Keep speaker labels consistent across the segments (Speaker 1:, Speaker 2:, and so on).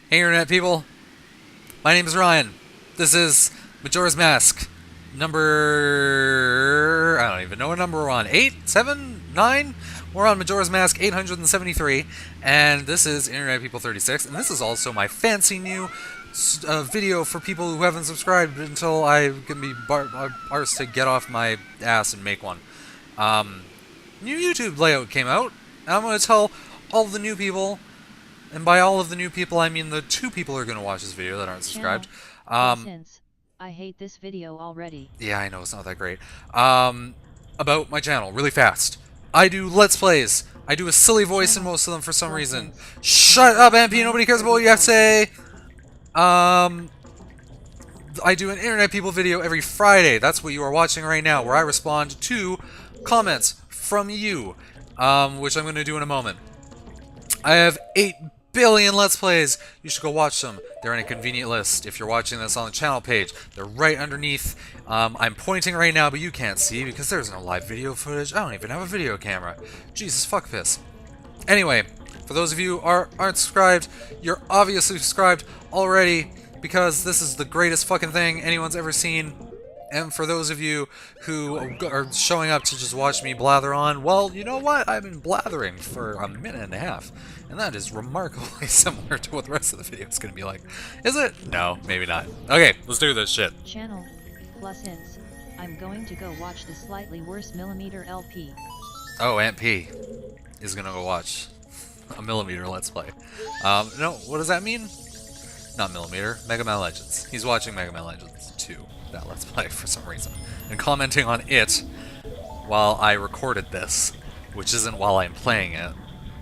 Speaker 1: Hey Internet people, my name is Ryan. This is Majora's Mask, number... I don't even know what number we're on. 8? 7? 9? We're on Majora's Mask 873, and this is Internet People 36, and this is also my fancy new video for people who haven't subscribed until I can be arsed to get off my ass and make one. New YouTube layout came out, and I'm going to tell all the new people, and by all of the new people, I mean the 2 people who are going to watch this video that aren't subscribed.
Speaker 2: I hate this video already.
Speaker 1: Yeah, I know, it's not that great. About my channel, really fast. I do Let's Plays. I do a silly voice in most of them for some reason. Shut up, MP, nobody cares about what you have to say. I do an Internet People video every Friday. That's what you are watching right now, where I respond to comments from you, which I'm going to do in a moment. I have 8 billion Let's Plays. You should go watch them. They're in a convenient list. If you're watching this on the channel page, they're right underneath. I'm pointing right now, but you can't see because there's no live video footage. I don't even have a video camera. Jesus fuck piss. Anyway, for those of you who aren't subscribed, you're obviously subscribed already because this is the greatest fucking thing anyone's ever seen. And for those of you who are showing up to just watch me blather on, well, you know what? I've been blathering for a minute and a half, and that is remarkably similar to what the rest of the video is going to be like. Is it? No, maybe not. Okay, let's do this shit.
Speaker 2: Channel plus ins. I'm going to go watch the slightly worse millimeter LP.
Speaker 1: Oh, Aunt P is going to go watch a millimeter Let's Play. No, what does that mean? Not millimeter, Mega Man Legends. He's watching Mega Man Legends 2. That Let's Play for some reason, and commenting on it while I recorded this, which isn't while I'm playing it.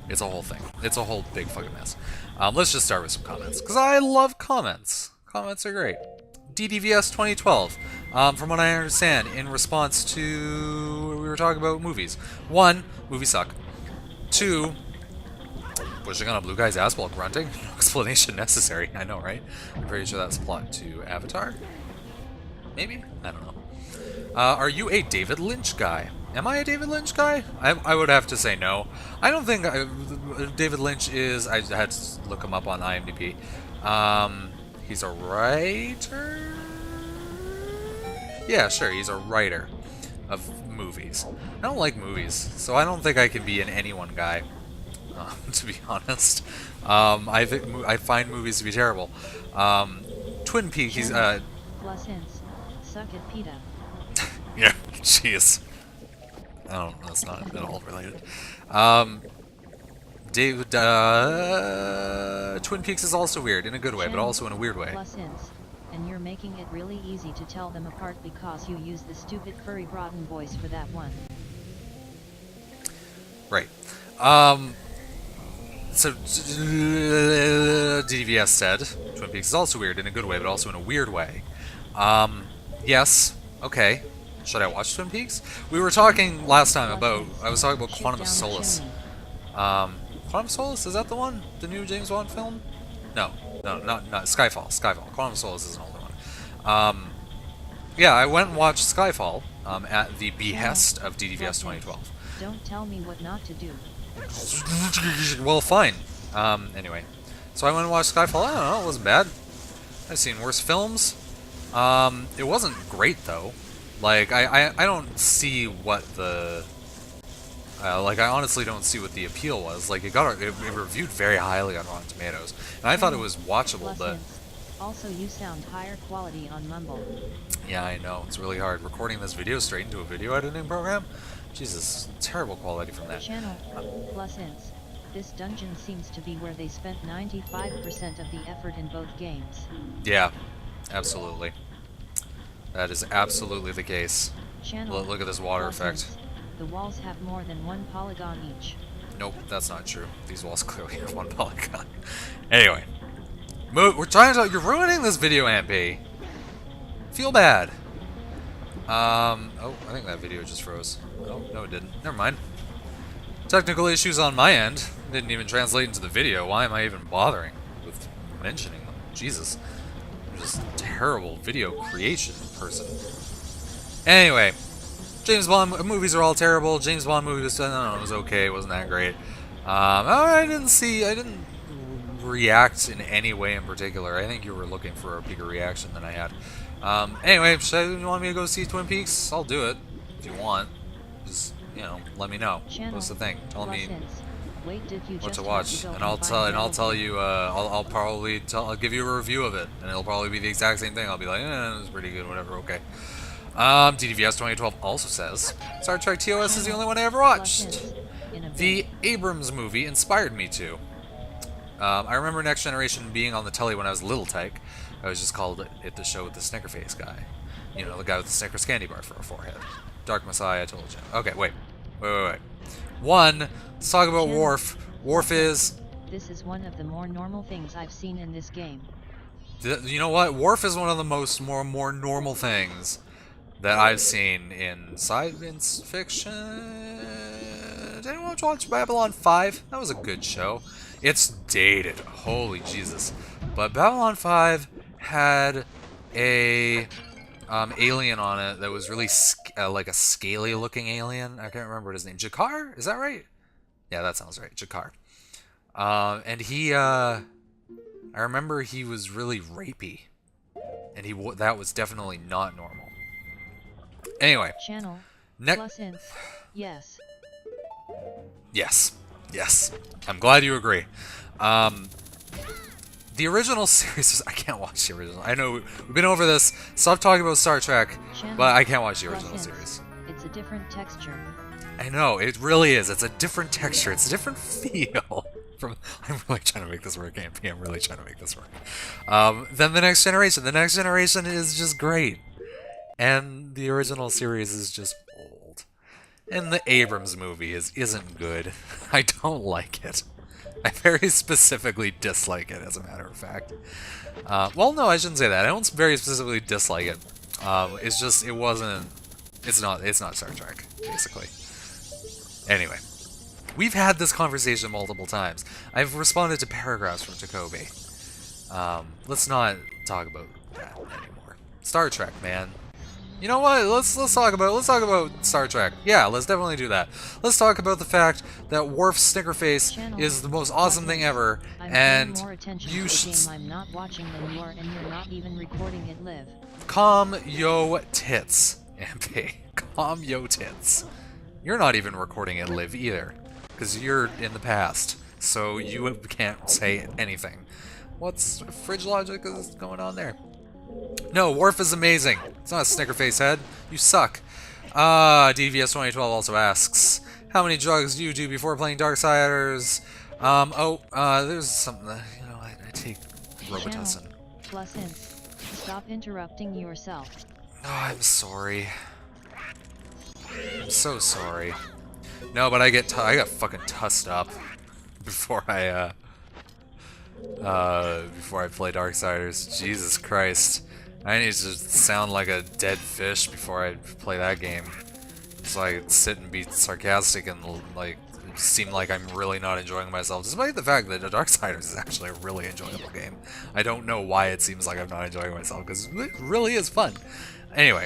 Speaker 1: It's a whole thing. It's a whole big fucking mess. Let's just start with some comments, because I love comments. Comments are great. DDVS 2012, from what I understand, in response to... we were talking about movies. 1, movies suck. 2, pushing on a blue guy's ass while grunting. No explanation necessary. I know, right? I'm pretty sure that's a plot to Avatar. Maybe? I don't know. Are you a David Lynch guy? Am I a David Lynch guy? I would have to say no. I don't think David Lynch is... I had to look him up on IMDb. He's a writer? Yeah, sure, he's a writer of movies. I don't like movies, so I don't think I can be an anyone guy, to be honest. I find movies to be terrible. Twin Peaks, he's...
Speaker 2: plus ins. Suck at PETA.
Speaker 1: Yeah, jeez. I don't know, that's not at all related. David, Twin Peaks is also weird, in a good way, but also in a weird way.
Speaker 2: Plus ins. And you're making it really easy to tell them apart because you use the stupid furry Broughton voice for that one.
Speaker 1: Right. So, DVS said, Twin Peaks is also weird, in a good way, but also in a weird way. Yes. Okay. Should I watch Twin Peaks? We were talking last time about... I was talking about Quantum of Solace. Quantum of Solace? Is that the one? The new James Bond film? No. No, not Skyfall. Skyfall. Quantum of Solace is an older one. Yeah, I went and watched Skyfall at the behest of DDVS 2012.
Speaker 2: Don't tell me what not to do.
Speaker 1: Well, fine. Anyway. So I went and watched Skyfall. I don't know, it wasn't bad. I've seen worse films. It wasn't great though. Like I don't see what the like I honestly don't see what the appeal was. Like it reviewed very highly on Rotten Tomatoes, and I thought it was watchable. But
Speaker 2: also you sound higher quality on Mumble.
Speaker 1: Yeah, I know, it's really hard recording this video straight into a video editing program. Jesus, terrible quality from that.
Speaker 2: Channel plus ins. This dungeon seems to be where they spent 95% of the effort in both games.
Speaker 1: Yeah. Absolutely. That is absolutely the case. Look at this water effect.
Speaker 2: The walls have more than 1 polygon each.
Speaker 1: Nope, that's not true. These walls clearly have 1 polygon. Anyway. We're trying to... You're ruining this video, MP. Feel bad. Oh, I think that video just froze. Oh, no it didn't. Never mind. Technical issues on my end. Didn't even translate into the video. Why am I even bothering with mentioning them? Jesus. I'm just a terrible video creation person. Anyway, James Bond movies are all terrible. James Bond movies, I don't know, it was okay. It wasn't that great. I didn't react in any way in particular. I think you were looking for a bigger reaction than I had. Anyway, so you want me to go see Twin Peaks? I'll do it if you want. Just, you know, let me know. What's the thing? Tell me what to watch, and I'll tell you. I'll probably I'll give you a review of it, and it'll probably be the exact same thing. I'll be like, it was pretty good, whatever. Okay. DDVS 2012 also says Star Trek TOS is the only one I ever watched. The Abrams movie inspired me to. I remember Next Generation being on the telly when I was a little tyke. I was just called it the show with the Snicker face guy. You know, the guy with the Snickers candy bar for a forehead. Dark Messiah, I told you. Okay, wait. One, let's talk about Worf. Worf is...
Speaker 2: This is one of the more normal things I've seen in this game.
Speaker 1: You know what? Worf is one of the more normal things that I've seen in science fiction. Did anyone watch Babylon 5? That was a good show. It's dated. Holy Jesus. But Babylon 5 had a alien on it that was really like a scaly looking alien. I can't remember his name. Jakar? Is that right? Yeah, that sounds right. Jakar. And he, I remember he was really rapey. And that was definitely not normal. Anyway.
Speaker 2: Channel. Yes.
Speaker 1: Yes. I'm glad you agree. The original series, I can't watch the original. I know we've been over this. Stop talking about Star Trek, but I can't watch the original series.
Speaker 2: It's a different texture.
Speaker 1: I know, it really is. It's a different texture. It's a different feel. I'm really trying to make this work, AMP. I'm really trying to make this work. Then the Next Generation. The Next Generation is just great. And the original series is just old. And the Abrams movie isn't good. I don't like it. I very specifically dislike it, as a matter of fact. Well, no, I shouldn't say that. I don't very specifically dislike it. It's just, it's not Star Trek, basically. Anyway. We've had this conversation multiple times. I've responded to paragraphs from Jacoby. Let's not talk about that anymore. Star Trek, man. You know what? Let's talk about Star Trek. Yeah, let's definitely do that. Let's talk about the fact that Worf's snicker face is the most awesome thing ever, and you should.
Speaker 2: I'm not watching than you are, and you're not even recording it live.
Speaker 1: Calm yo tits, MP. Calm yo tits. You're not even recording it live either, because you're in the past, so you can't say anything. What's fridge logic is going on there? No, Worf is amazing. It's not a snicker face head. You suck. DVS 2012 also asks, how many drugs do you do before playing Darksiders? There's something that, you know, I take Robitussin.
Speaker 2: Stop interrupting yourself.
Speaker 1: Oh, I'm sorry. I'm so sorry. No, but I got fucking tussed up before I play Darksiders. Jesus Christ. I need to sound like a dead fish before I play that game. So I can sit and be sarcastic and like seem like I'm really not enjoying myself, despite the fact that Darksiders is actually a really enjoyable game. I don't know why it seems like I'm not enjoying myself, because it really is fun. Anyway.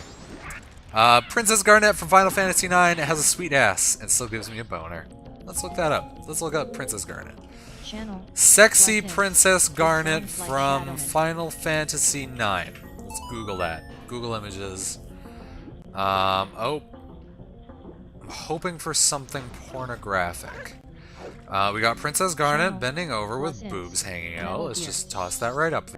Speaker 1: Princess Garnet from Final Fantasy IX has a sweet ass and still gives me a boner. Let's look that up. Let's look up Princess Garnet. Sexy Princess Garnet from Final Fantasy IX. Let's Google that. Google images. I'm hoping for something pornographic. We got Princess Garnet bending over with boobs hanging out. Let's just toss that right up.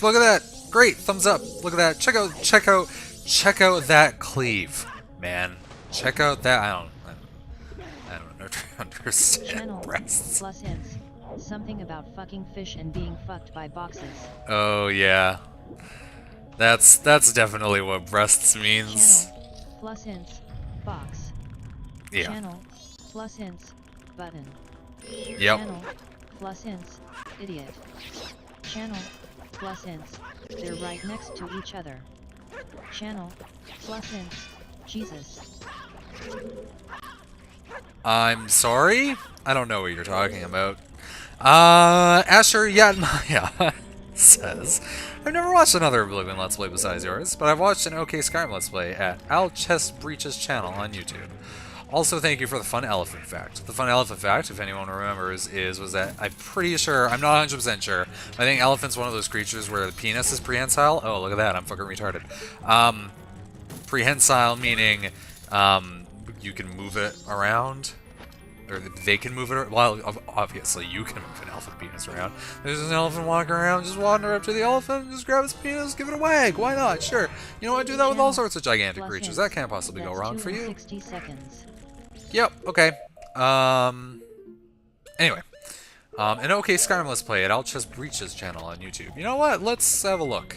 Speaker 1: Look at that! Great! Thumbs up! Look at that! Check out that cleave, man. Check out that. I don't understand breasts.
Speaker 2: Something about fucking fish and being fucked by boxes.
Speaker 1: Oh yeah, that's definitely what breasts means.
Speaker 2: Channel box.
Speaker 1: Yeah.
Speaker 2: Channel button.
Speaker 1: Yep.
Speaker 2: Channel idiot. Channel they're right next to each other. Channel Jesus.
Speaker 1: I'm sorry? I don't know what you're talking about. Asher Yatmaya says, I've never watched another Oblivion Let's Play besides yours, but I've watched an OK Skyrim Let's Play at Al Chest Breach's channel on YouTube. Also, thank you for the fun elephant fact. The fun elephant fact, if anyone remembers, was that I'm pretty sure, I'm not 100% sure, I think elephant's one of those creatures where the penis is prehensile. Oh, look at that, I'm fucking retarded. Prehensile meaning you can move it around, or they can move it. Well, obviously you can move an elephant penis around. There's an elephant walking around, just wander up to the elephant, just grab its penis, give it a wag. Why not? Sure. You know what? Do that with all sorts of gigantic creatures. That can't possibly go wrong for you.
Speaker 2: 60 seconds.
Speaker 1: Yep. Okay. Anyway. An OK Skyrim Let's Play at Alchest Breach's channel on YouTube. You know what? Let's have a look.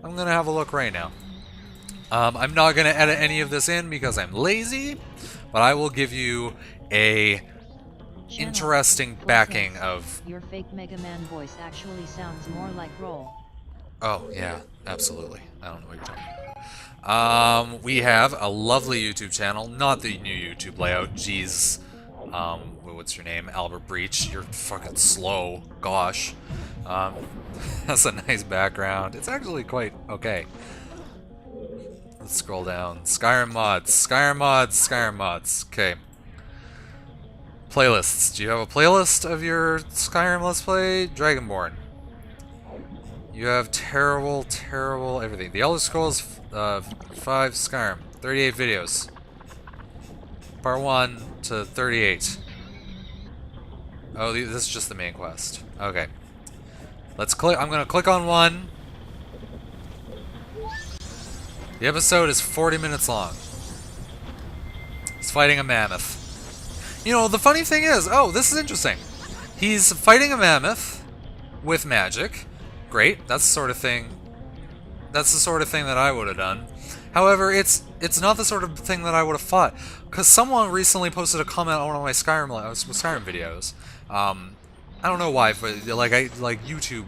Speaker 1: I'm gonna have a look right now. I'm not gonna edit any of this in because I'm lazy, but I will give you a interesting backing of...
Speaker 2: Your fake Mega Man voice actually sounds more like Roll.
Speaker 1: Oh, yeah, absolutely. I don't know what you're talking about. We have a lovely YouTube channel, not the new YouTube layout. Jeez. What's your name? Albert Breach. You're fucking slow. Gosh. That's a nice background. It's actually quite okay. Let's scroll down. Skyrim mods. Skyrim mods. Skyrim mods. Okay. Playlists. Do you have a playlist of your Skyrim Let's Play? Dragonborn. You have terrible, terrible everything. The Elder Scrolls 5 Skyrim. 38 videos. Part 1 to 38. Oh, this is just the main quest. Okay. Let's click. I'm going to click on one. The episode is 40 minutes long. He's fighting a mammoth. You know, the funny thing is, oh, this is interesting. He's fighting a mammoth with magic. Great. That's the sort of thing. That's the sort of thing that I would have done. However, it's not the sort of thing that I would have fought. Because someone recently posted a comment on one of my Skyrim videos. I don't know why, but YouTube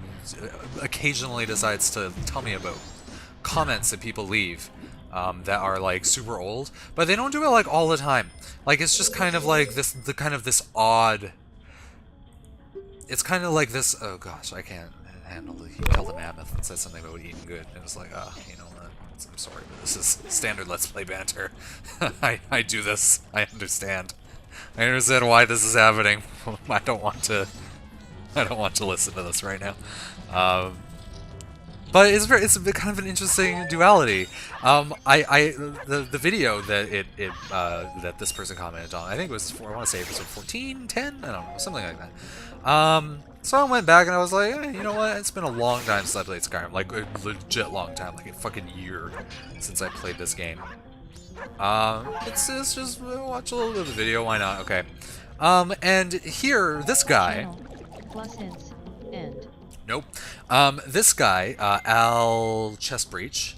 Speaker 1: occasionally decides to tell me about comments that people leave that are like super old, but they don't do it like all the time. Like it's just kind of like this odd. It's kind of like this. Oh gosh, I can't handle it. He killed a mammoth and said something about eating good. And it was like, you know what? I'm sorry, but this is standard Let's Play banter. I do this. I understand. I understand why this is happening. I don't want to listen to this right now. But it's kind of an interesting duality. The video that that this person commented on, I think it was, I want to say episode 14, 10, I don't know, something like that. So I went back and I was like, you know what? It's been a long time since I played Skyrim, like a legit long time, like a fucking year since I played this game. It's just watch a little bit of the video, why not? Okay. And here, this guy. Nope. This guy, Al Chestbreach,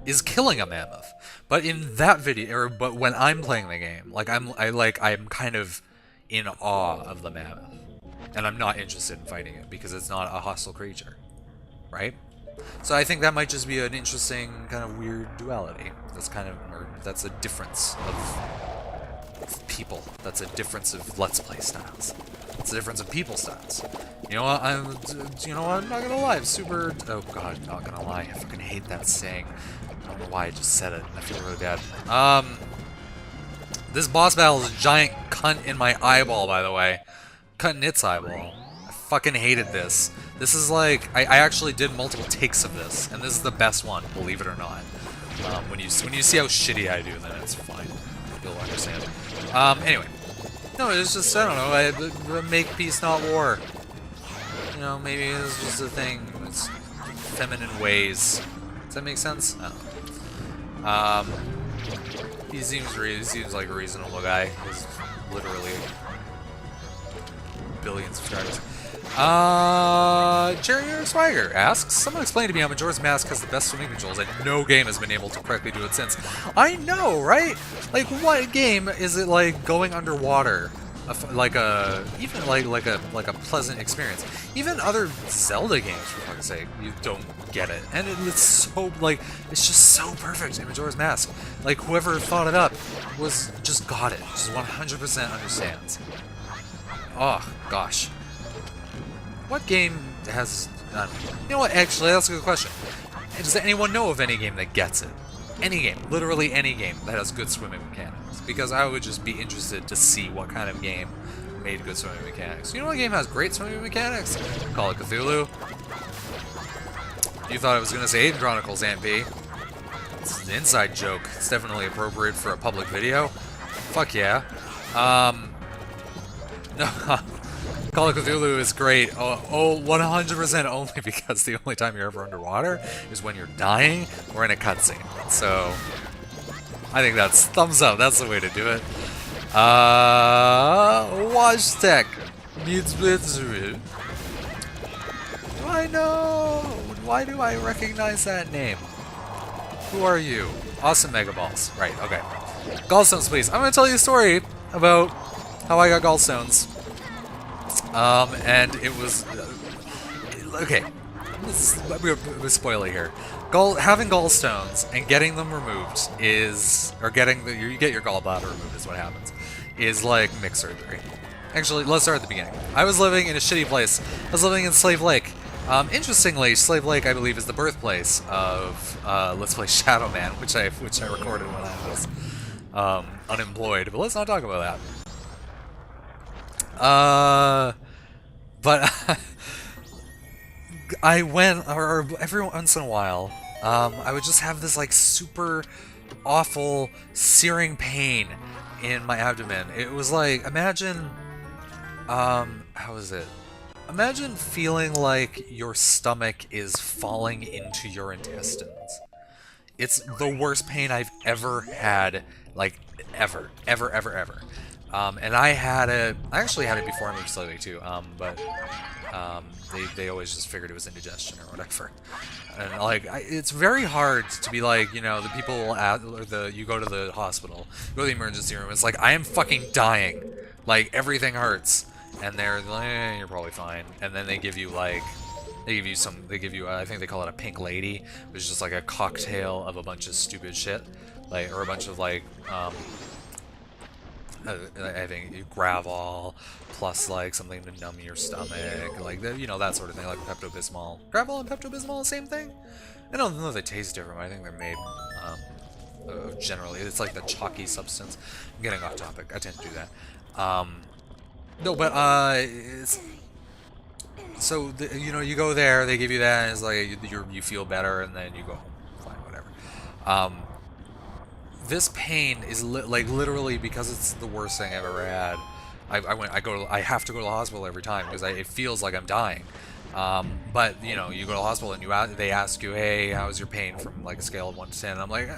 Speaker 1: is killing a mammoth. But in that video, but when I'm playing the game, I'm kind of in awe of the mammoth, and I'm not interested in fighting it because it's not a hostile creature, right? So I think that might just be an interesting kind of weird duality. That's a difference of people. That's a difference of Let's Play styles. It's a difference of people styles. You know what? I'm not gonna lie. I'm super. Oh god, not gonna lie. I fucking hate that saying. I don't know why I just said it. I feel really bad. This boss battle is a giant cunt in my eyeball, by the way. Cunt in its eyeball. I fucking hated this. This is like I actually did multiple takes of this, and this is the best one, believe it or not. When you see how shitty I do, then it's fine. You'll understand. Anyway. No, it's just, I don't know, make peace, not war. You know, maybe it's just a thing. It's feminine ways. Does that make sense? I don't know. He seems like a reasonable guy. He's literally billion subscribers. Jerry Swagger asks, someone explain to me how Majora's Mask has the best swimming controls and no game has been able to correctly do it since. I know, right? Like, what game is it like going underwater? Even like a pleasant experience. Even other Zelda games, for fuck's sake, you don't get it. And it's so, like, it's just so perfect in Majora's Mask. Like, whoever thought it up just got it. Just 100% understands. Oh, gosh. What game has... you know what, actually, that's a good question. Does anyone know of any game that gets it? Any game, literally any game that has good swimming mechanics, because I would just be interested to see what kind of game made good swimming mechanics. You know what game has great swimming mechanics? Call of Cthulhu. You thought I was going to say Aiden Chronicles, Aunt B. It's an inside joke. It's definitely appropriate for a public video. Fuck yeah. No, Call of Cthulhu is great. Oh, 100% only because the only time you're ever underwater is when you're dying or in a cutscene. So, I think that's thumbs up. That's the way to do it. Watch Tech. Do I know? Why do I recognize that name? Who are you? Awesome Mega Balls. Right, okay. Gallstones, please. I'm going to tell you a story about how I got gallstones. And it was... okay. We're spoiling here. Having gallstones and getting them removed is... or getting... you get your gallbladder removed is what happens. Is like mixed surgery. Actually, let's start at the beginning. I was living in a shitty place. I was living in Slave Lake. Interestingly, Slave Lake, I believe, is the birthplace of Let's Play Shadow Man, which I recorded when I was unemployed. But let's not talk about that. But I went, or every once in a while, I would just have this like super awful searing pain in my abdomen. It was like, imagine, how is it? Imagine feeling like your stomach is falling into your intestines. It's the worst pain I've ever had, like, ever. And I actually had it before I moved to Slave Lake too, but they always just figured it was indigestion or whatever. And like, it's very hard to be like, you know, the people you go to the hospital, you go to the emergency room, it's like, I am fucking dying. Like, everything hurts. And they're like, you're probably fine. And then they give you like, I think they call it a pink lady, which is just like a cocktail of a bunch of stupid shit. Like, or a bunch of like, I think Gravol, plus like something to numb your stomach, like, you know, that sort of thing, like Pepto-Bismol. Gravol and Pepto-Bismol, same thing? I don't know if they taste different, but I think they're made, generally, it's like the chalky substance. I'm getting off topic, I tend to do that. No, but, so, you know, you go there, they give you that, and it's like, you feel better, and then you go home, fine, whatever. This pain is like literally, because it's the worst thing I've ever had. I have to go to the hospital every time because it feels like I'm dying. But you know, you go to the hospital and they ask you, hey, how's your pain from like a scale of 1 to 10? And I'm like,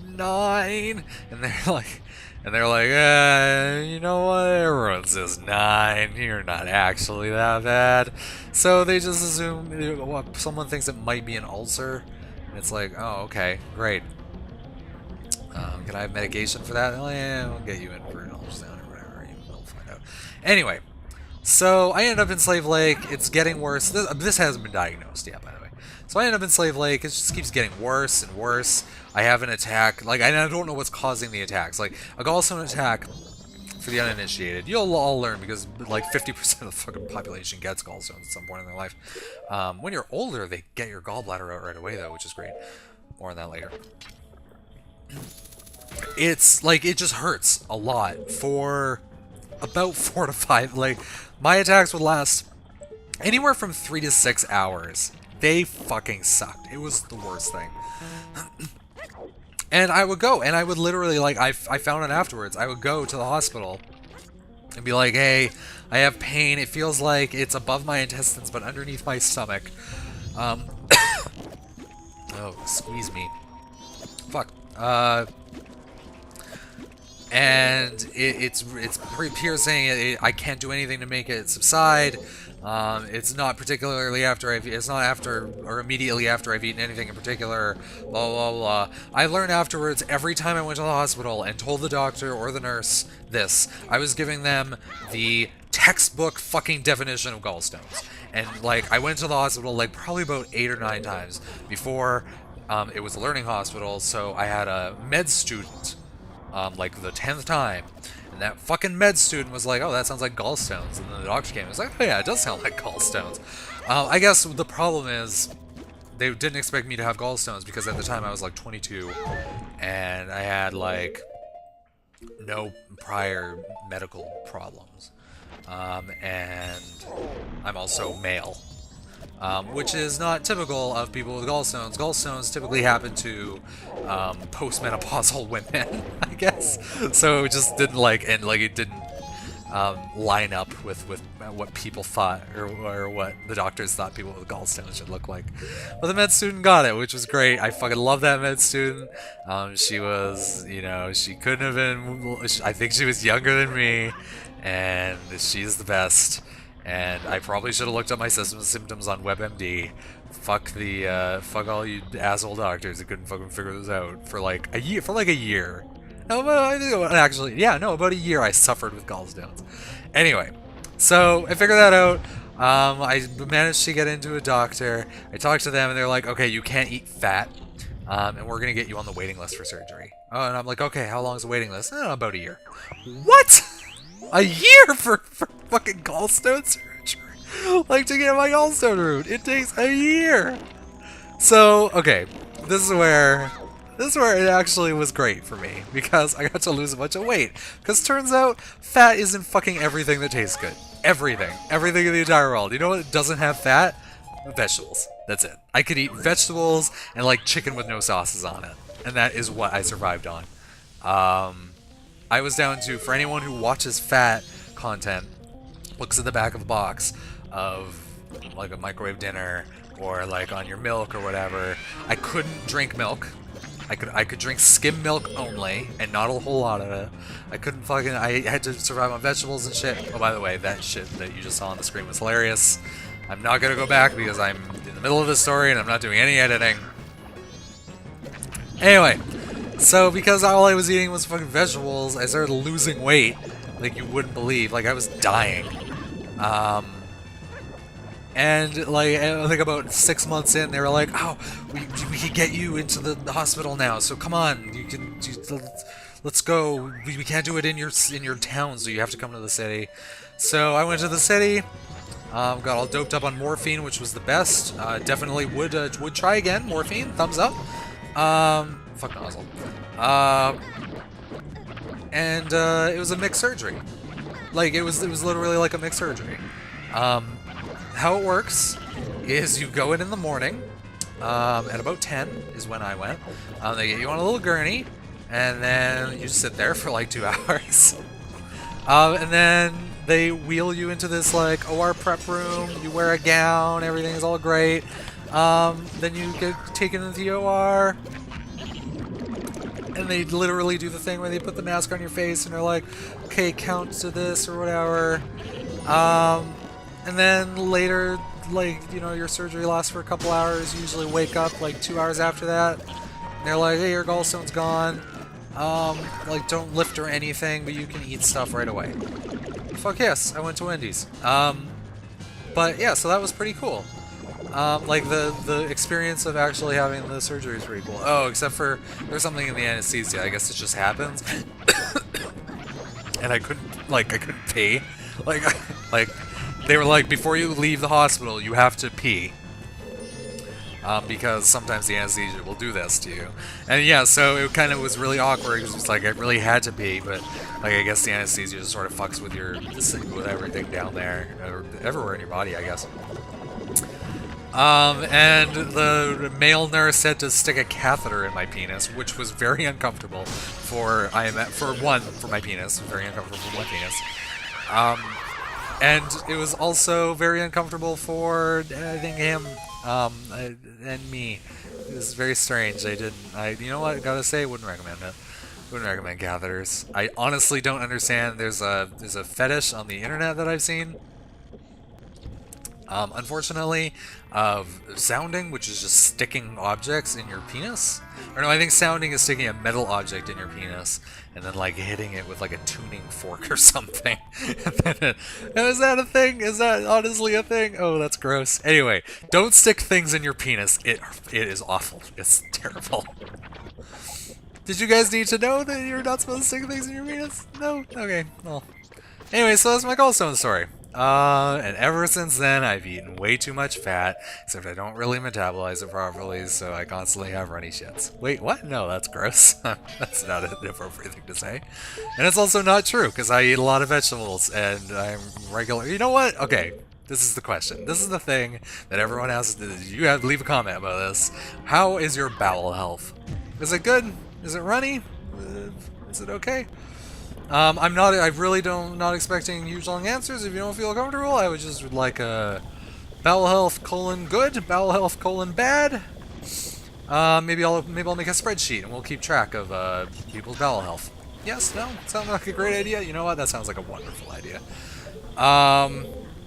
Speaker 1: 9. And they're like, you know what? Everyone says 9. You're not actually that bad. So they just assume someone thinks it might be an ulcer. And it's like, oh, okay, great. Can I have medication for that? Oh, yeah, we'll get you in for an ultrasound or whatever. We'll find out. Anyway, so I ended up in Slave Lake. It's getting worse. This hasn't been diagnosed yet, by the way. So I ended up in Slave Lake. It just keeps getting worse and worse. I have an attack. Like, I don't know what's causing the attacks. Like, a gallstone attack, for the uninitiated, you'll all learn because like 50% of the fucking population gets gallstones at some point in their life. When you're older, they get your gallbladder out right away, though, which is great. More on that later. It's like, it just hurts a lot for about 4 to 5. Like, my attacks would last anywhere from 3 to 6 hours. They fucking sucked. It was the worst thing. And I would go, and I would literally, like, I found it afterwards. I would go to the hospital and be like, hey, I have pain. It feels like it's above my intestines, but underneath my stomach. Oh, squeeze me. Fuck. And it's pretty piercing. I can't do anything to make it subside. It's not particularly after it's not after or immediately after I've eaten anything in particular. Blah blah blah. I learned afterwards, every time I went to the hospital and told the doctor or the nurse this, I was giving them the textbook fucking definition of gallstones. And like, I went to the hospital like probably about 8 or 9 times before. It was a learning hospital, so I had a med student. Like the 10th time, and that fucking med student was like, oh, that sounds like gallstones, and then the doctor came and was like, oh yeah, it does sound like gallstones. I guess the problem is they didn't expect me to have gallstones because at the time I was like 22 and I had like no prior medical problems. And I'm also male, which is not typical of people with gallstones. Gallstones typically happen to postmenopausal women, I guess. So it just didn't it didn't line up with what people thought or what the doctors thought people with gallstones should look like. But the med student got it, which was great. I fucking love that med student. She was, you know, she couldn't have been. I think she was younger than me, and she's the best. And I probably should have looked up my symptoms on WebMD. Fuck all you asshole doctors that couldn't fucking figure this out for like a year. No, actually, yeah, no, about a year I suffered with gallstones. Anyway, so I figured that out. I managed to get into a doctor. I talked to them, and they're like, okay, you can't eat fat, and we're going to get you on the waiting list for surgery. Oh, and I'm like, okay, how long is the waiting list? Oh, about a year. What? A year for fucking gallstone surgery? Like, to get my gallstone removed, it takes a year. So, okay, this is where it actually was great for me, because I got to lose a bunch of weight. Because turns out, fat isn't fucking everything that tastes good. Everything. Everything in the entire world. You know what doesn't have fat? Vegetables. That's it. I could eat vegetables and like chicken with no sauces on it. And that is what I survived on. I was down to, for anyone who watches fat content, looks at the back of the box of like a microwave dinner or like on your milk or whatever, I couldn't drink milk. I could drink skim milk only, and not a whole lot of it. I had to survive on vegetables and shit. Oh, by the way, that shit that you just saw on the screen was hilarious. I'm not gonna go back because I'm in the middle of the story and I'm not doing any editing. Anyway, so because all I was eating was fucking vegetables, I started losing weight like you wouldn't believe. Like, I was dying. And like, I think about 6 months in, they were like, "Oh, we can get you into the hospital now. So come on, let's go. We can't do it in your town, so you have to come to the city." So I went to the city, got all doped up on morphine, which was the best. Definitely would try again. Morphine, thumbs up. Fuck nozzle. And it was a mixed surgery. Like, it was literally like a mixed surgery. How it works is you go in the morning, at about 10 is when I went. They get you on a little gurney, and then you sit there for like 2 hours. And then they wheel you into this like OR prep room, you wear a gown, everything's all great. Then you get taken into the OR, and they literally do the thing where they put the mask on your face and they're like, okay, count to this or whatever. And then later, like, you know, your surgery lasts for a couple hours. You usually wake up like 2 hours after that. And they're like, hey, your gallstone's gone. Like, don't lift or anything, but you can eat stuff right away. Fuck yes, I went to Wendy's. But yeah, so that was pretty cool. Like, the experience of actually having the surgery is pretty cool. Oh, except for there's something in the anesthesia. I guess it just happens. And I couldn't pee. Like, they were like, before you leave the hospital, you have to pee. Because sometimes the anesthesia will do this to you. And yeah, so it kind of was really awkward because it's like I really had to pee, but like I guess the anesthesia just sort of fucks with with everything down there, or everywhere in your body, I guess. And the male nurse had to stick a catheter in my penis, which was very uncomfortable for my penis, very uncomfortable for my penis. And it was also very uncomfortable for, I think, him, and me. It was very strange. You know what, I gotta say, wouldn't recommend it. Wouldn't recommend catheters. I honestly don't understand. There's a fetish on the internet that I've seen. Unfortunately, of sounding, which is just sticking objects in your penis. Or no, I think sounding is sticking a metal object in your penis and then like hitting it with like a tuning fork or something. Is that a thing? Is that honestly a thing? Oh, that's gross. Anyway, don't stick things in your penis. It is awful. It's terrible. Did you guys need to know that you're not supposed to stick things in your penis? No? Okay, well. Anyway, so that's my gallstone story. And ever since then, I've eaten way too much fat, except I don't really metabolize it properly, so I constantly have runny shits. Wait, what? No, that's gross. That's not an appropriate thing to say. And it's also not true, because I eat a lot of vegetables, and I'm regular. You know what? Okay, this is the question. This is the thing that everyone has to. You have to leave a comment about this. How is your bowel health? Is it good? Is it runny? Is it okay? I'm not. I really don't. Not expecting huge long answers. If you don't feel comfortable, I would just like a bowel health : good, bowel health : bad. Maybe I'll make a spreadsheet and we'll keep track of people's bowel health. Yes, no, sounds like a great idea. You know what? That sounds like a wonderful idea.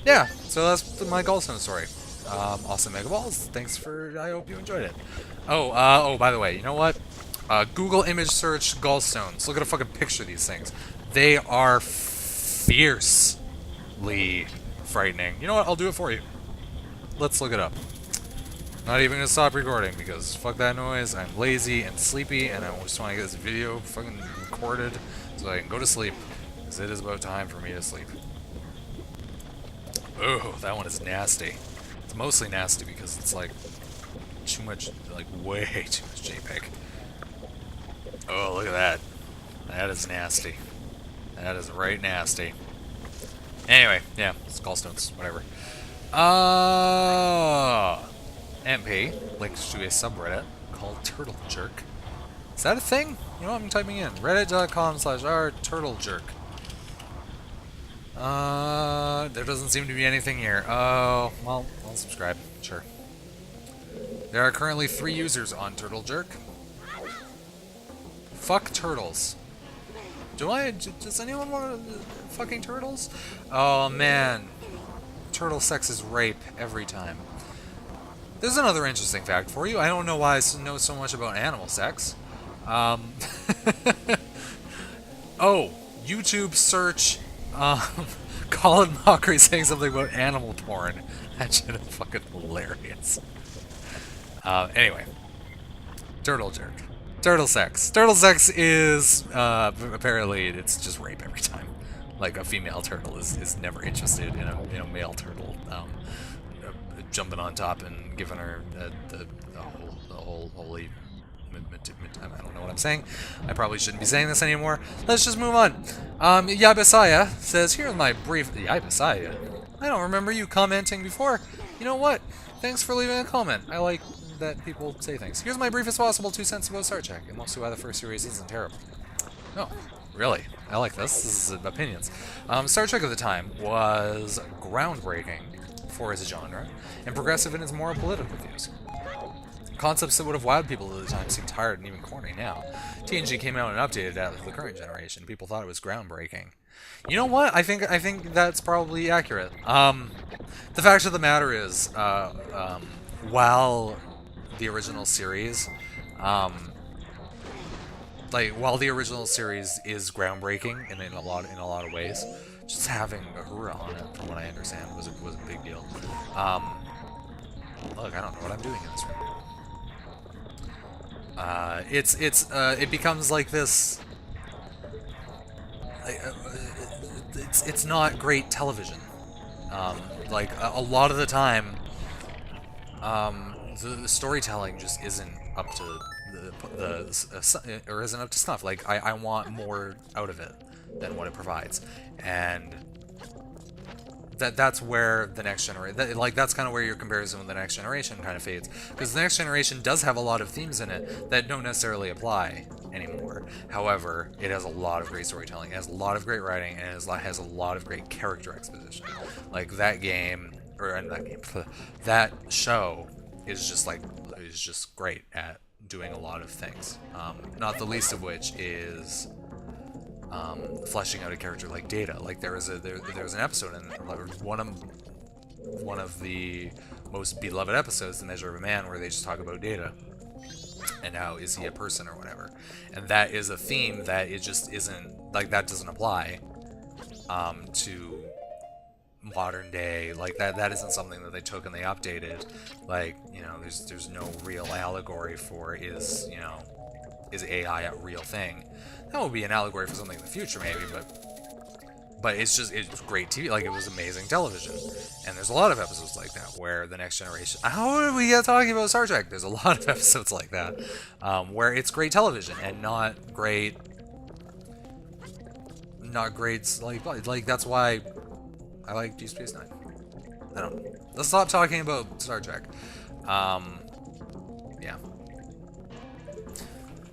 Speaker 1: Yeah. So that's my gallstone story. Awesome mega balls. Thanks for. I hope you enjoyed it. Oh, by the way, you know what? Google image search gallstones. Look at a fucking picture of these things. They are fiercely frightening. You know what? I'll do it for you. Let's look it up. Not even gonna stop recording because fuck that noise. I'm lazy and sleepy and I just want to get this video fucking recorded so I can go to sleep because it is about time for me to sleep. Oh, that one is nasty. It's mostly nasty because it's like too much, like way too much JPEG. Oh, look at that. That is nasty. That is right nasty. Anyway, yeah, it's gallstones, whatever. MP links to a subreddit called Turtle Jerk. Is that a thing? You know what I'm typing in? reddit.com/r/turtlejerk. There doesn't seem to be anything here. Oh, well, I'll subscribe. Sure. There are currently 3 users on Turtle Jerk. Fuck turtles. Does anyone want fucking turtles? Oh man. Turtle sex is rape every time. There's another interesting fact for you. I don't know why I know so much about animal sex. Oh, YouTube search Colin Mockery saying something about animal porn. That shit is fucking hilarious. Anyway. Turtle Jerk. Turtle sex. Turtle sex is, apparently, it's just rape every time. Like, a female turtle is never interested in a male turtle, jumping on top and giving her the whole holy... I don't know what I'm saying. I probably shouldn't be saying this anymore. Let's just move on. Yabasaya says, here's my brief... Yabasaya? I don't remember you commenting before. You know what? Thanks for leaving a comment. I like that people say things. Here's my briefest possible 2 cents about Star Trek, and mostly why the first series isn't terrible. Oh, really? I like this. This is opinions. Star Trek of the time was groundbreaking for its genre, and progressive in its moral political views. Concepts that would have wowed people at the time seem tired and even corny now. TNG came out and updated that with the current generation. People thought it was groundbreaking. You know what? I think that's probably accurate. The fact of the matter is, while the original series, while the original series is groundbreaking in a lot of ways, just having Uhura on it, from what I understand, was a big deal. Look, I don't know what I'm doing in this room. It becomes like this. It's not great television. Like a lot of the time, the storytelling just isn't up to or isn't up to snuff. Like I want more out of it than what it provides, and that's where the next generation, that's kind of where your comparison with the next generation kind of fades, because the next generation does have a lot of themes in it that don't necessarily apply anymore. However, it has a lot of great storytelling, it has a lot of great writing, and it has a lot of great character exposition. Like that show is just great at doing a lot of things. Not the least of which is fleshing out a character like Data. Like there was an episode in one of the most beloved episodes, The Measure of a Man, where they just talk about Data and how is he a person or whatever. And that is a theme that it just isn't, like, that doesn't apply to modern day. Like that isn't something that they took and they updated. Like, you know, there's no real allegory for is AI a real thing. That would be an allegory for something in the future maybe, but but it's great TV. Like, it was amazing television. And there's a lot of episodes like that where the next generation. How did we get talking about Star Trek? There's a lot of episodes like that where it's great television and not great. Not great. Like that's why I like Deep Space Nine. I don't know. Let's stop talking about Star Trek. Yeah.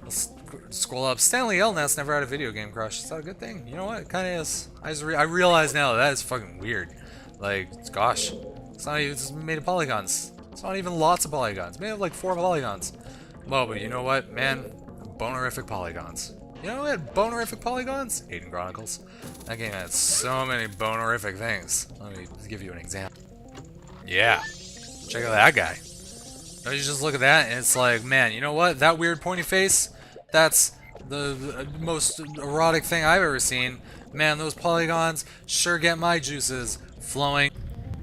Speaker 1: Let's scroll up. Stanley Elness never had a video game crush. Is that a good thing? You know what? It kind of is. I realize now that is fucking weird. Like, gosh. It's not even, it's made of polygons. It's not even lots of polygons. It's made of like 4 polygons. Well, but you know what, man? Bonerific polygons. You know what? Bonerific polygons? Aiden Chronicles. That game had so many bonerific things. Let me give you an example. Yeah. Check out that guy. You just look at that and it's like, man, you know what? That weird pointy face, that's the most erotic thing I've ever seen. Man, those polygons sure get my juices flowing.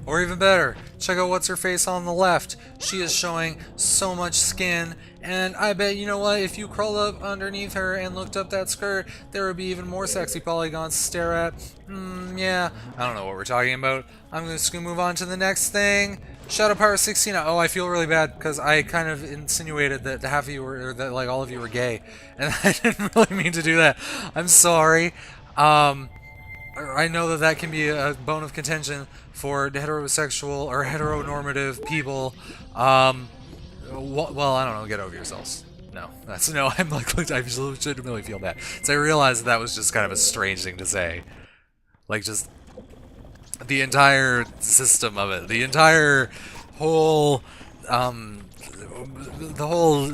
Speaker 1: Or even better, check out what's her face on the left. She is showing so much skin, and I bet, you know what, if you crawled up underneath her and looked up that skirt, there would be even more sexy polygons to stare at. Yeah, I don't know what we're talking about. I'm just gonna move on to the next thing. Shadow Power 16. Oh, I feel really bad because I kind of insinuated that half of you were, or that like all of you were gay, and I didn't really mean to do that. I'm sorry. I know that that can be a bone of contention for heterosexual or heteronormative people. Well, I don't know. Get over yourselves. No, that's no. I'm like, I legitimately feel bad. So I realized that was just kind of a strange thing to say. Like, just the entire system of it, the entire whole, the whole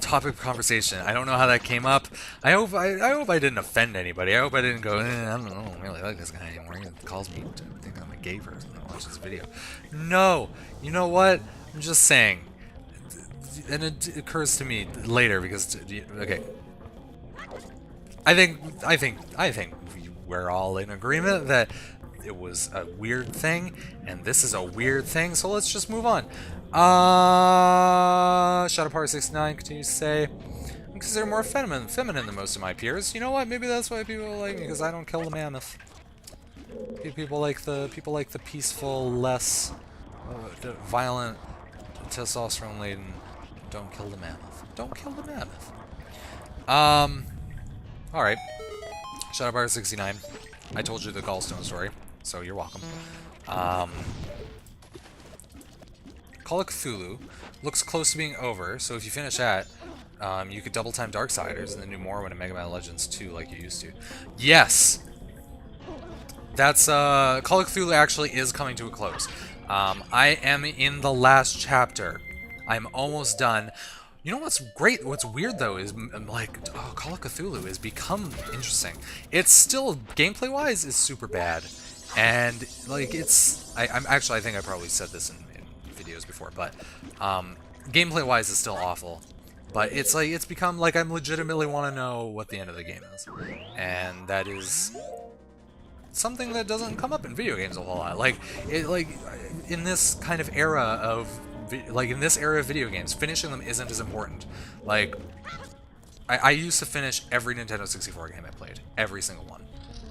Speaker 1: topic of conversation. I don't know how that came up. I hope I didn't offend anybody. I hope I didn't go, I don't know, I don't really like this guy anymore. He calls me to think I'm a gay person and watch this video. No, you know what? I'm just saying. And it occurs to me later because, okay. I think we're all in agreement that it was a weird thing, and this is a weird thing, so let's just move on. Shadow Power 69 continues to say, I'm considered more feminine than most of my peers. You know what? Maybe that's why people like me, because I don't kill the mammoth. People like the peaceful, less violent, testosterone-laden. Don't kill the mammoth. Don't kill the mammoth. All right. Shadow Power 69. I told you the gallstone story, so you're welcome. Call of Cthulhu looks close to being over, so if you finish that, you could double time Darksiders and then do more when in Mega Man Legends 2 like you used to. Yes! That's, Call of Cthulhu actually is coming to a close. I am in the last chapter. I'm almost done. You know what's great? What's weird though is like, oh, Call of Cthulhu has become interesting. It's still gameplay-wise is super bad, and like I'm actually I think I probably said this in videos before, but gameplay-wise is still awful. But it's like it's become like I'm legitimately want to know what the end of the game is, and that is something that doesn't come up in video games a whole lot. Like in this kind of era of in this era of video games, finishing them isn't as important. Like, I used to finish every Nintendo 64 game I played, every single one,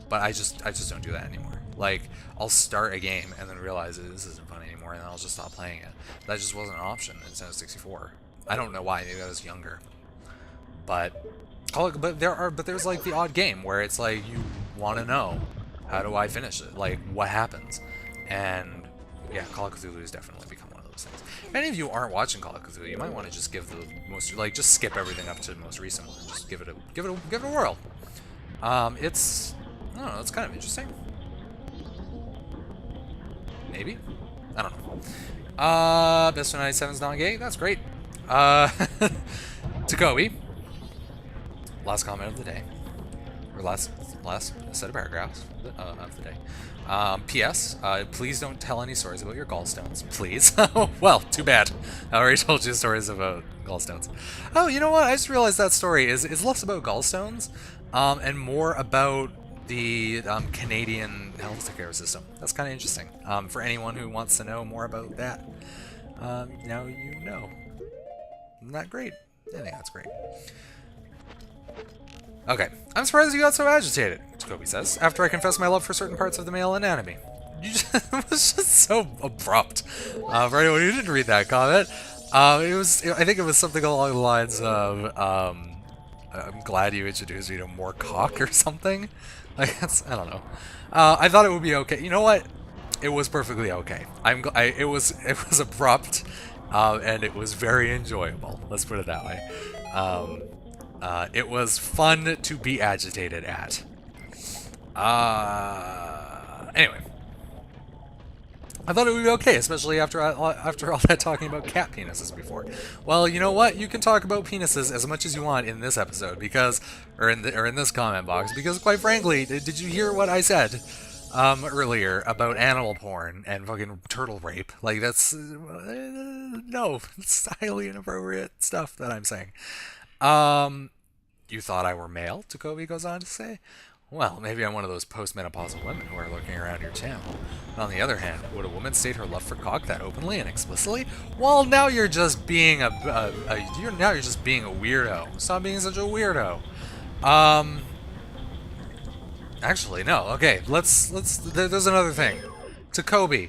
Speaker 1: but I just don't do that anymore. Like, I'll start a game and then realize that this isn't fun anymore, and then I'll just stop playing it. That just wasn't an option in Nintendo 64. I don't know why. Maybe I was younger, but there's like the odd game where it's like you want to know, how do I finish it? Like, what happens? And yeah, Call of Cthulhu has definitely become one of those things. If any of you aren't watching Call of Cthulhu, you might want to just give the most, like, just skip everything up to the most recent one and just give it a whirl. It's, I don't know, it's kind of interesting. Maybe? I don't know. Best Friend 97's not gay? That's great. Takobi. Last comment of the day. Or last set of paragraphs of the day. P.S. Please don't tell any stories about your gallstones, please. Well, too bad. I already told you stories about gallstones. Oh, you know what? I just realized that story is less about gallstones, and more about the Canadian healthcare system. That's kind of interesting. For anyone who wants to know more about that, now you know. Isn't that great? I think that's great. Okay, I'm surprised you got so agitated, Kobe says, after I confess my love for certain parts of the male anatomy. You just, it was just so abrupt. For anyone who didn't read that comment, I think it was something along the lines of, I'm glad you introduced me to more cock or something. Like, I don't know. I thought it would be okay. You know what? It was perfectly okay. It was abrupt, and it was very enjoyable. Let's put it that way. It was fun to be agitated at. Anyway, I thought it would be okay, especially after all that talking about cat penises before. Well, you know what? You can talk about penises as much as you want in this episode or in this comment box, because quite frankly, did you hear what I said earlier about animal porn and fucking turtle rape? Like that's no, it's highly inappropriate stuff that I'm saying. You thought I were male? Jacoby goes on to say. Well, maybe I'm one of those postmenopausal women who are looking around your channel. On the other hand, would a woman state her love for cock that openly and explicitly? Well, now you're just being you're just being a weirdo. Stop being such a weirdo. Actually, no. Okay, there's another thing. Jacoby.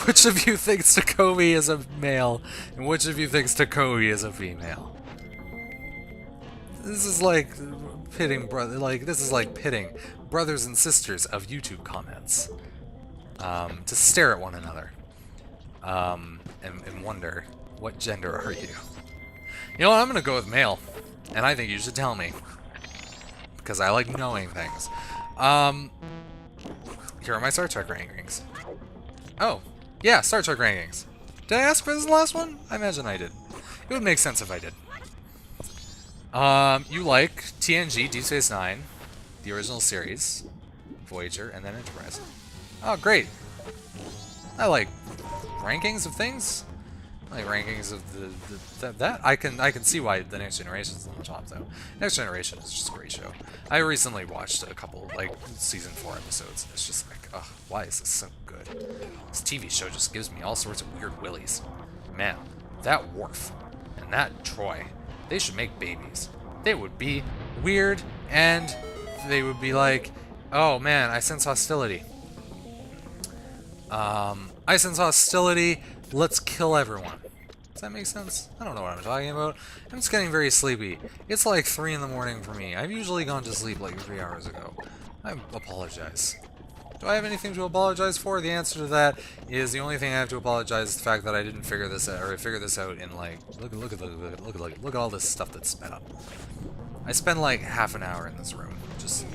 Speaker 1: Which of you thinks Jacoby is a male, and which of you thinks Jacoby is a female? This is like pitting brothers and sisters of YouTube comments to stare at one another and wonder, what gender are you? You know what? I'm gonna go with male, and I think you should tell me because I like knowing things. Here are my Star Trek rankings. Oh, yeah, Star Trek rankings. Did I ask for this last one? I imagine I did. It would make sense if I did. You like TNG, Deep Space Nine, the original series, Voyager, and then Enterprise. Oh, great. I like rankings of things. I like rankings of that. I can see why the Next Generation is on the top, though. Next Generation is just a great show. I recently watched a couple, like, season 4 episodes. It's just like, ugh, why is this so good? This TV show just gives me all sorts of weird willies. Man, that Worf and that Troy. They should make babies. They would be weird, and they would be like, oh man, I sense hostility. I sense hostility, let's kill everyone. Does that make sense? I don't know what I'm talking about. I'm just getting very sleepy. It's like 3 in the morning for me. I've usually gone to sleep like 3 hours ago. I apologize. Do I have anything to apologize for? The answer to that is the only thing I have to apologize is the fact that I didn't figure this out, or I figured this out in like look at all this stuff that's sped up. I spend like half an hour in this room just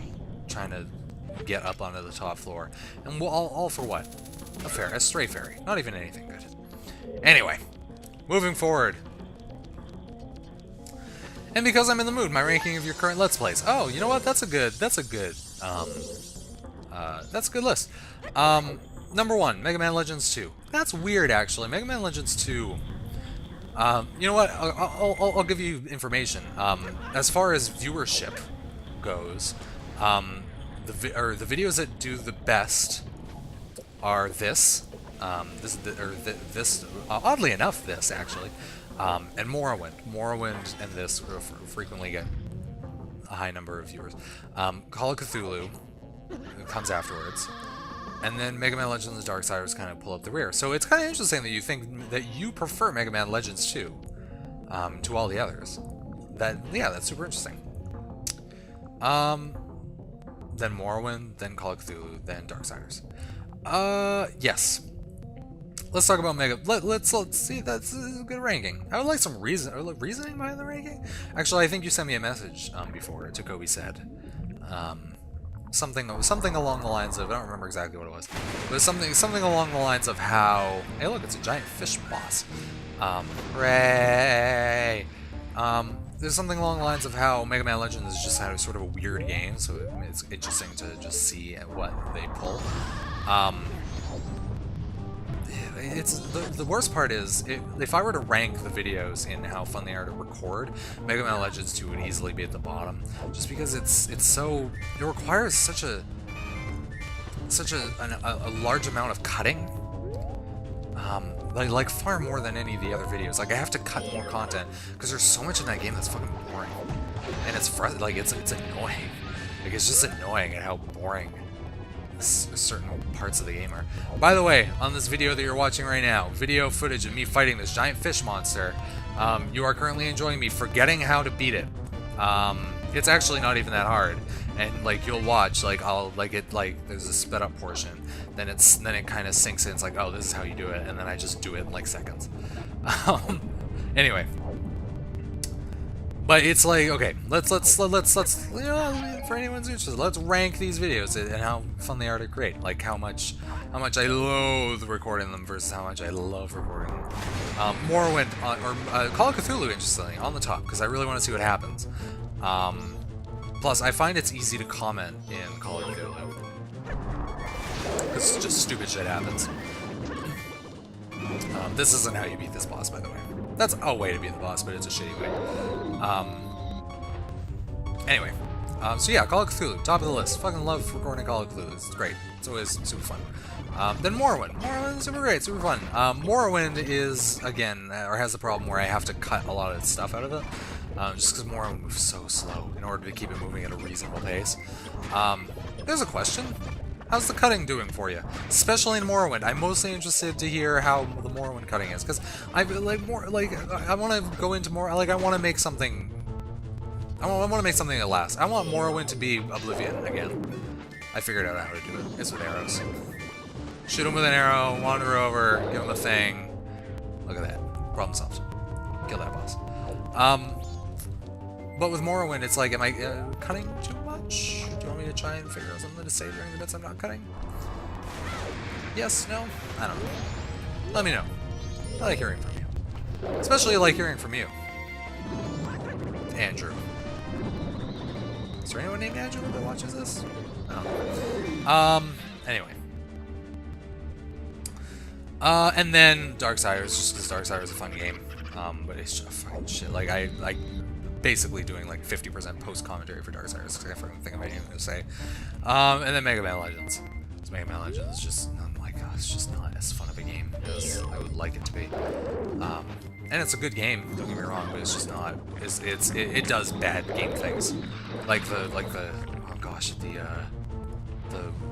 Speaker 1: trying to get up onto the top floor, and all for what? A stray fairy, not even anything good. Anyway, moving forward. And because I'm in the mood, my ranking of your current Let's Plays. Oh, you know what? That's a good list. Number 1, Mega Man Legends 2. That's weird, actually. Mega Man Legends 2. You know what? I'll give you information. As far as viewership goes, the videos that do the best are this. Oddly enough, this actually, and Morrowind. Morrowind and this frequently get a high number of viewers. Call of Cthulhu comes afterwards, and then Mega Man Legends and Darksiders kind of pull up the rear. So it's kind of interesting that you think that you prefer Mega Man Legends 2 to all the others. That's super interesting. Then Morrowind, then Call of Cthulhu, then Darksiders. Yes. Let's talk about Mega. Let's see. That's a good ranking. I would like some reasoning behind the ranking. Actually, I think you sent me a message before. Jacoby said something along the lines of, I don't remember exactly what it was, but it's something along the lines of how, hey look, it's a giant fish boss. Hooray! There's something along the lines of how Mega Man Legends is just kind of sort of a weird game, so it's interesting to just see what they pull. It's the worst part is if I were to rank the videos in how fun they are to record, Mega Man Legends 2 would easily be at the bottom, just because it requires such a large amount of cutting, like far more than any of the other videos. Like I have to cut more content because there's so much in that game that's fucking boring. and it's like it's annoying. Like it's just annoying at how boring certain parts of the game are. By the way, on this video that you're watching right now, video footage of me fighting this giant fish monster, you are currently enjoying me forgetting how to beat it. It's actually not even that hard, and like you'll watch, like I'll like it like there's a sped up portion, then it kind of sinks in. It's like, oh, this is how you do it, and then I just do it in like seconds. Anyway. But it's like, okay, let's you know, for anyone's interested, let's rank these videos and how fun they are to create. Like how much I loathe recording them versus how much I love recording them. Morrowind or Call of Cthulhu, interestingly, on the top because I really want to see what happens. Plus, I find it's easy to comment in Call of Cthulhu because just stupid shit happens. This isn't how you beat this boss, by the way. That's a way to beat the boss, but it's a shitty way. Anyway, so yeah, Call of Cthulhu, top of the list. Fucking love recording Call of Cthulhu. It's great. It's always super fun. Then Morrowind. Morrowind is super great, super fun. Morrowind is, again, or has the problem where I have to cut a lot of stuff out of it. Just because Morrowind moves so slow in order to keep it moving at a reasonable pace. There's a question. How's the cutting doing for you? Especially in Morrowind. I'm mostly interested to hear how the Morrowind cutting is, because I like more like I want to go into more like I want to make something. I want to make something that lasts. I want Morrowind to be Oblivion again. I figured out how to do it. It's with arrows. Shoot him with an arrow, wander over, give him a thing. Look at that. Problem solved. Kill that boss. But with Morrowind, it's like, am I cutting too much? Do you want me to try and figure out something to say during the bits I'm not cutting? Yes? No? I don't know. Let me know. I like hearing from you. Especially I like hearing from you. Andrew. Is there anyone named Andrew that watches this? I don't know. Anyway. And then Darksiders, just because Darksiders is a fun game. But it's just fucking shit. Like, I basically doing like 50% post-commentary for Darksiders because I don't think I have anything to say. And then Mega Man Legends. Because Mega Man Legends is just, oh my god, it's just not as fun of a game as I would like it to be. And it's a good game, don't get me wrong, but it's just not. It does bad game things, like the oh gosh, the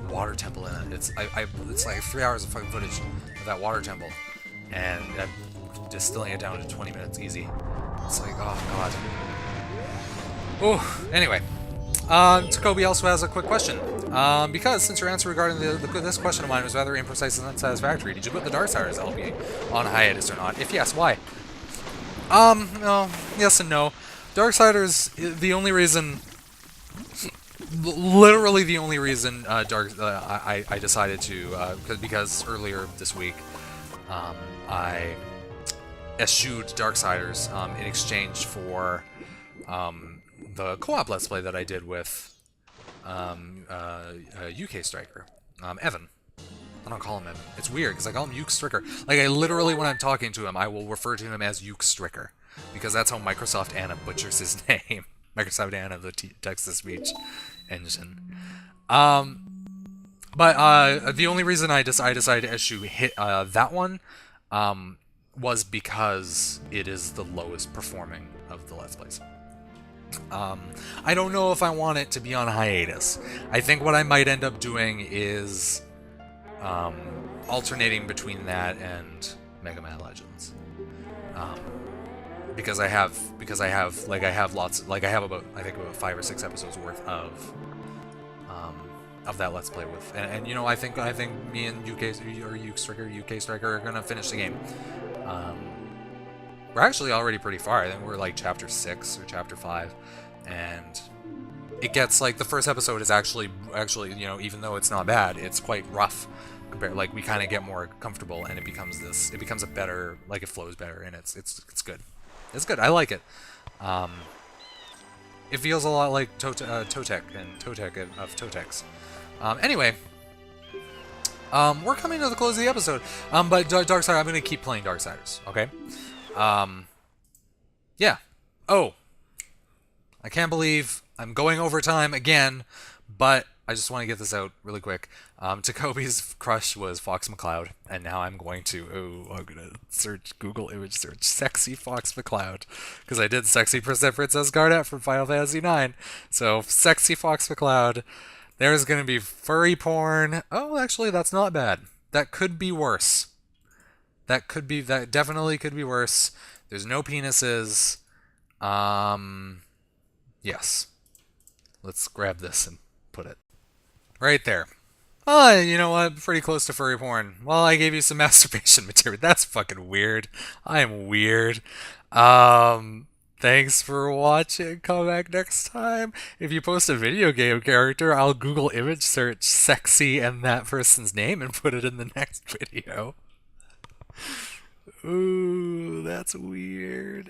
Speaker 1: water temple in it. It's like 3 hours of fucking footage of that water temple, and I'm distilling it down to 20 minutes easy. It's like, oh god. Oh, anyway. Takobi also has a quick question. Because since your answer regarding this question of mine was rather imprecise and unsatisfactory, did you put the Darksiders LP on hiatus or not? If yes, why? No, yes and no. Darksiders, the only reason, literally the only reason I decided to, because earlier this week, I eschewed Darksiders in exchange for the co-op Let's Play that I did with UK Striker, Evan. I don't call him Evan. It's weird because I call him Uke Stricker. Like, I literally, when I'm talking to him, I will refer to him as Uke Stricker because that's how Microsoft Anna butchers his name. Microsoft Anna, the text-to-speech engine. But the only reason I decided to eschew that one was because it is the lowest performing of the Let's Plays. I don't know if I want it to be on hiatus. I think what I might end up doing is alternating between that and Mega Man Legends. Because I have lots, like I have about 5 or 6 episodes worth of that Let's Play with, and you know, I think me and Uke Striker are gonna finish the game. We're actually already pretty far. I think we're like chapter 6 or chapter 5, and it gets like the first episode is actually you know, even though it's not bad, it's quite rough compared. Like we kind of get more comfortable, and it becomes a better, like it flows better, and it's good. It's good. I like it. It feels a lot like Totek and Totek of Totex. Anyway, we're coming to the close of the episode. But Darksiders, I'm gonna keep playing Darksiders. Okay. Yeah. Oh, I can't believe I'm going over time again, but I just want to get this out really quick. Jacoby's crush was Fox McCloud, and now I'm going to search Google image search sexy Fox McCloud because I did sexy Princess Garnet from Final Fantasy IX. So sexy Fox McCloud. There's gonna be furry porn. Oh, actually, that's not bad. That could be worse. That definitely could be worse. There's no penises. Yes. Let's grab this and put it right there. Oh, you know what? Pretty close to furry porn. Well, I gave you some masturbation material. That's fucking weird. I am weird. Thanks for watching. Come back next time. If you post a video game character, I'll Google image search sexy and that person's name and put it in the next video. Ooh, that's weird.